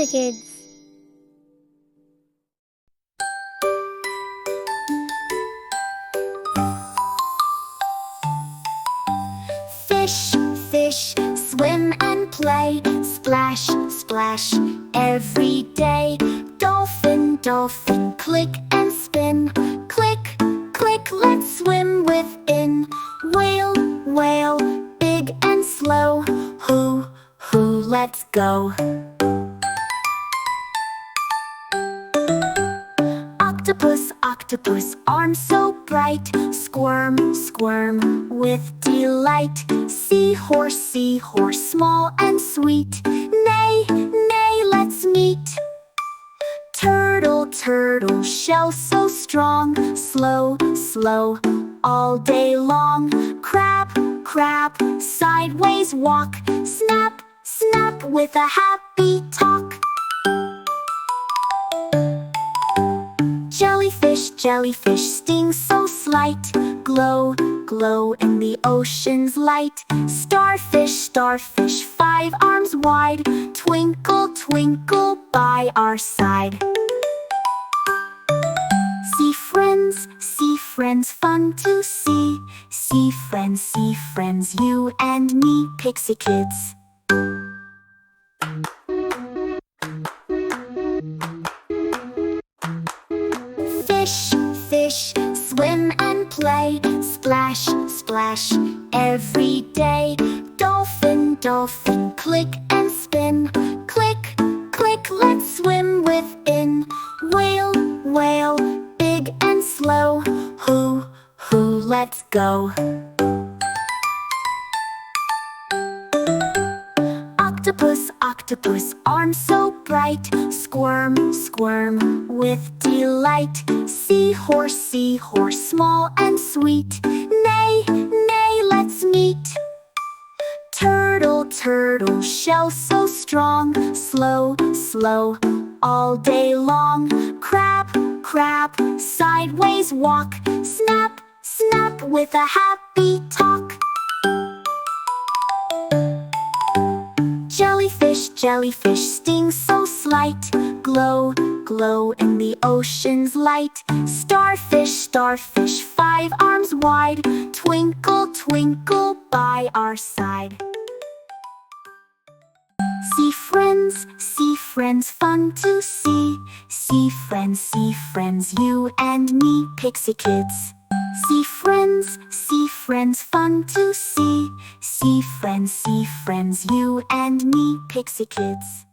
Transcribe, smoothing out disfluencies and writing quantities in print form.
Pixie Kids. Fish, fish, swim and play, splash, splash, every day. Dolphin, dolphin, click and spin, click, click, let's swim within. Whale, whale, big and slow, hoo, hoo, let's go. Octopus, octopus, arms so bright, squirm, squirm, with delight. Seahorse, seahorse, small and sweet, neigh, neigh, let's meet. Turtle, turtle, shell so strong, slow, slow, all day long. Crab, crab, sideways walk, snap, snap, with a happy talk. Jellyfish, jellyfish, sting so slight, glow, glow in the ocean's light. Starfish, starfish, 5 arms wide, twinkle, twinkle by our side. Sea friends, fun to see. Sea friends, you and me, Pixie Kids. Fish, fish, swim and play, splash, splash, every day. Dolphin, dolphin, click and spin, click, click, let's swim within. Whale, whale, big and slow, hoo, hoo, let's go. Octopus, octopus, arms so bright, squirm, squirm, with delight. Seahorse, seahorse, small and sweet, neigh, neigh, let's meet. Turtle, turtle, shell so strong, slow, slow, all day long. Crab, crab, sideways walk, snap, snap, with a happy talk. Jellyfish, jellyfish, sting so slight, glow, glow in the ocean's light. Starfish, starfish, 5 arms wide, twinkle, twinkle by our side. Sea friends, fun to see. Sea friends, you and me, Pixie Kids. Sea friends, fun to see. Sea friends, you and me, Pixie Kids.